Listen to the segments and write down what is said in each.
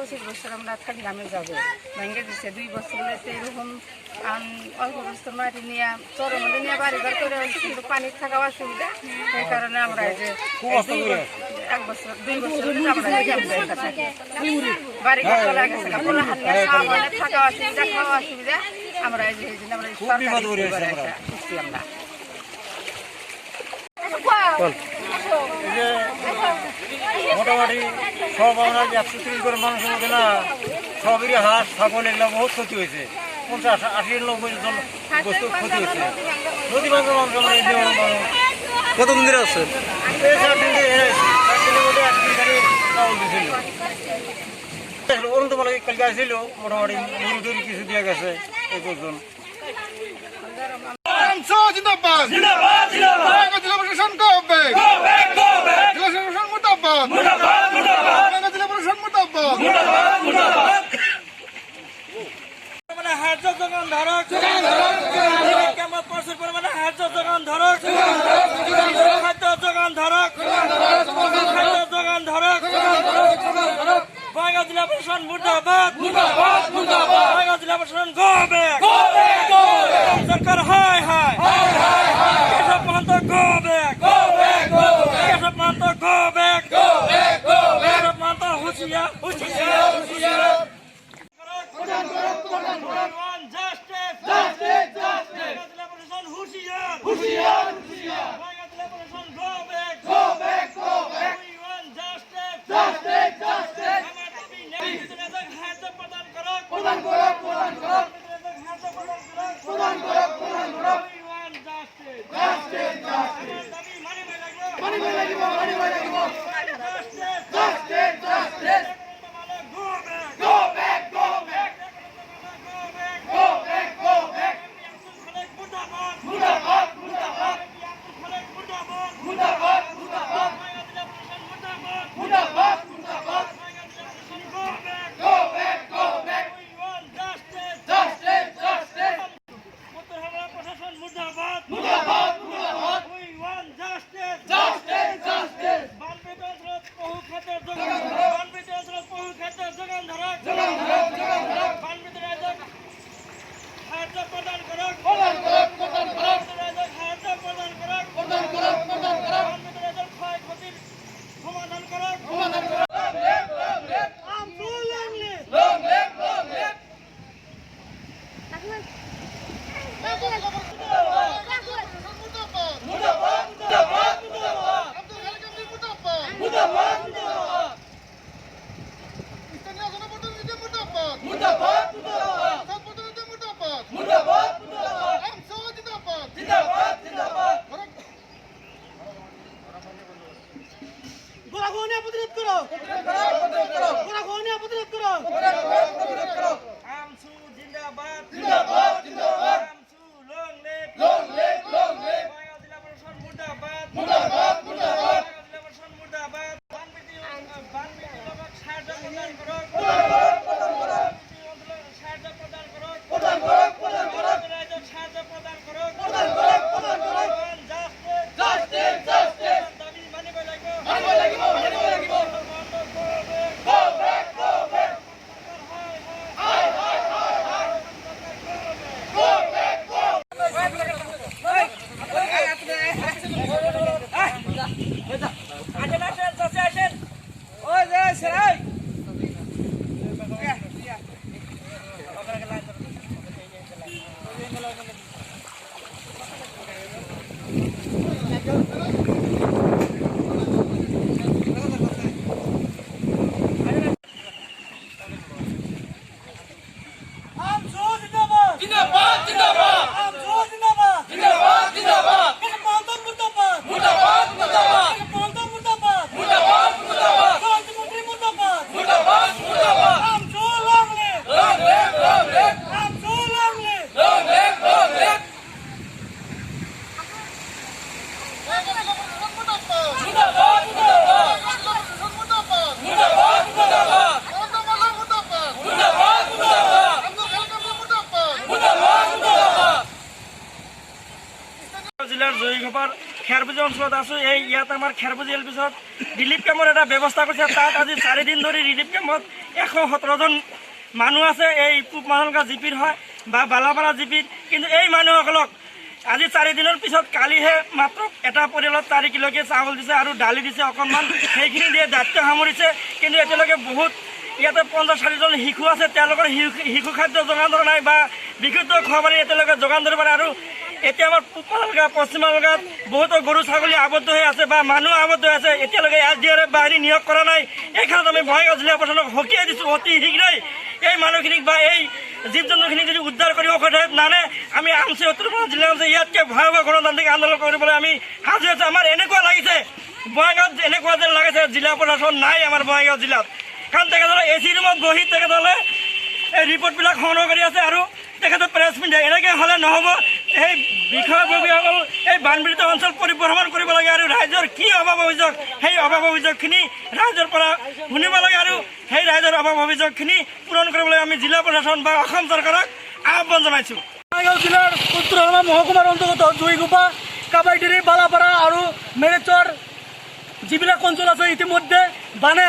25 বছর আমরা থাকলাম যাবো ভেঙে দিচ্ছে 2 বছর হয়েছে এরকম অল্প বছর মাটি নিয়ে চরের মধ্যে নিয়ে বাড়ি ঘর করে কিন্তু পানির থাকা অসুবিধা এই কারণে আমরা এই যে 1 বছর 2 বছর আমরা থাকি বাড়ি ঘর চলে গেছে থাকা অসুবিধা খাওয়া অসুবিধা আমরা এই যে আমরা মোটামুটি সব আমরা 130 করে মানুষের মধ্যে না সবেরই হাঁস ছাগল এগুলো বহুত ক্ষতি হয়েছে 50-80-90 জন বস্তু ক্ষতি হয়েছে নদী বাংলার মানুষ আমরা এই কতদিন ধরে আছে এই 4 দিন ধরে দিনের মধ্যে 1 দিন ধরে চাউল দিয়েছিল অরুণ তোমার কালকে আসছিল মোটামুটি মুড়ি টুড়ি কিছু দিয়ে গেছে এই পর্যন্ত জিন্দাবাদ জিন্দাবাদ জিন্দাবাদ জেলা প্রশাসন কবে জেলা প্রশাসন মুর্দাবাদ মুর্দাবাদ মুর্দাবাদ জেলা প্রশাসন মুর্দাবাদ মুর্দাবাদ মুর্দাবাদ মানে হাজার দোকান ধরক কেমন প্রচুর পরিমাণে হাজার দোকান ধরক খাদ্য দোকান ধরক খাদ্য দোকান ধরক বাংলা জেলা প্রশাসন মুর্দাবাদ মুর্দাবাদ মুর্দাবাদ বাংলা জেলা প্রশাসন গবে সরকার হায় হায় কেশব মাহাতো গবে কেশব মাহাতো গবে কেশব মাহাতো হুঁশিয়ার হুঁশিয়ার হুঁশিয়ার খেৰবুজি অঞ্চলত আছো। এই ইয়াত আমাৰ খেৰবুজি এলপিছত ৰিলিফ কেম্পৰ এটা ব্যৱস্থা কৰিছে। তাত আজি 4 দিন ধৰি ৰিলিফ কেম্পত 117 জন মানুহ আছে এই পূব মাহলগাঁও জিপিৰ হয় বা বালাপাৰা জিপিৰ। কিন্তু এই মানুহসকলক আজি 4 দিনৰ পিছত কালিহে মাত্ৰ এটা পৰিয়ালত 4 কিলোকে চাউল দিছে আৰু দালি দিছে অকণমান, সেইখিনি দিয়ে দায়িত্ব সামৰিছে। কিন্তু এতিয়ালৈকে বহুত ইয়াতে 50-60 জন শিশু আছে, তেওঁলোকৰ শিশু খাদ্য যোগান ধৰা নাই বা বিশুদ্ধ খোৱা পানী এতিয়ালৈকে যোগান ধৰিব পাৰে। আৰু এতিয়া আমাৰ পূব মাহলগাঁও পশ্চিম মাহলগাঁৱত বহুতো গৰু ছাগলী আবদ্ধ হৈ আছে বা মানুহ আবদ্ধ হৈ আছে, এতিয়ালৈকে SDRF বাহিনী নিয়োগ কৰা নাই। এই ক্ষেত্ৰত আমি বঙাইগাঁও জিলা প্ৰশাসনক সকীয়াই দিছোঁ, অতি শীঘ্ৰেই এই মানুহখিনিক বা এই জীৱ জন্তুখিনিক যদি উদ্ধাৰ কৰি অসহায় নানে আমি আমচি উত্তৰ জিলা ইয়াতকৈ ভয়াৱহ গণতান্ত্ৰিক আন্দোলন কৰিবলৈ আমি সাজু আছোঁ। আমাৰ এনেকুৱা লাগিছে বঙাইগাঁৱত এনেকুৱা যেন লাগিছে জিলা প্ৰশাসন নাই আমাৰ বঙাইগাঁও জিলাত, কাৰণ তেখেতসকলে AC ৰুমত বহি তেখেতসকলে এই ৰিপৰ্টবিলাক সংগ্ৰহ কৰি আছে আৰু তেখেতে প্ৰেছ মিট দিয়ে। এনেকৈ হ'লে নহ'ব। এই বিষয়ববীয়াসকল এই বানপীড়িত অঞ্চল পৰিভ্ৰমণ কৰিব লাগে আৰু ৰাইজৰ কি অভাৱ অভিযোগ সেই অভাৱ অভিযোগখিনি ৰাইজৰ পৰা শুনিব লাগে আৰু সেই ৰাইজৰ অভাৱ অভিযোগখিনি পূৰণ কৰিবলৈ আমি জিলা প্ৰশাসন বা অসম চৰকাৰক আহ্বান জনাইছোঁ। বঙাইগাঁও জিলাৰ উত্তৰমা মহকুমাৰ অন্তৰ্গত জয়গোপা, কাবাইটিৰি, বালাপাৰা আৰু মেৰেচৰ যিবিলাক অঞ্চল আছে ইতিমধ্যে বানে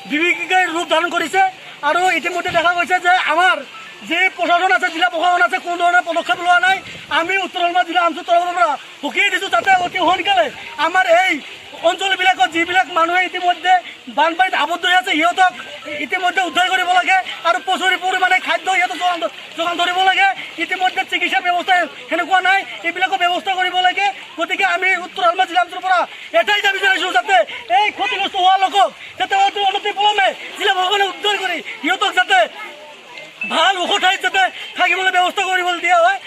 বিভীষিকাৰ ৰূপ ধাৰণ কৰিছে আৰু ইতিমধ্যে দেখা গৈছে যে আমাৰ যে প্ৰশাসন আছে, জিলা প্ৰশাসন আছে, কোনো ধৰণৰ পদক্ষেপ লোৱা নাই। আমি উত্তৰ মালদা জিলা আমচুৰ তৰফৰ পৰা সকীয়াই দিছোঁ যাতে অতি সোনকালে আমাৰ এই অঞ্চলবিলাকত যিবিলাক মানুহে ইতিমধ্যে বানপানীত আবদ্ধ হৈ আছে সিহঁতক ইতিমধ্যে উদ্ধাৰ কৰিব লাগে আৰু প্ৰচুৰ পৰিমাণে খাদ্য সিহঁতক যোগান ধৰিব লাগে। ইতিমধ্যে চিকিৎসা ব্যৱস্থা সেনেকুৱা নাই, এইবিলাকৰ ব্যৱস্থা কৰিব লাগে। গতিকে আমি উত্তৰ মালদা জিলা আমচুৰ পৰা এটাই দাবী জনাইছোঁ যাতে এই ক্ষতিগ্ৰস্ত হোৱা লোকক যাতে অতি পলমে জিলা প্ৰশাসনে উদ্ধাৰ কৰি সিহঁতক যাতে ভাল ওখ ঠাইত যাতে থাকিবলৈ ব্যৱস্থা কৰিবলৈ দিয়া হয়।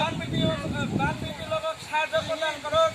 বানপীড়িত লোকক সাহায্য প্ৰদান কৰক।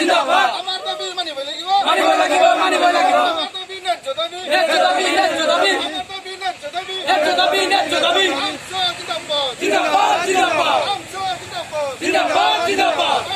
জিন্দাবাদ আমার দাবি মানিব লাগিব আমার দাবি ন্যায্য দাবি আমার দাবি ন্যায্য দাবি আমসো জিন্দাবাদ আমসো জিন্দাবাদ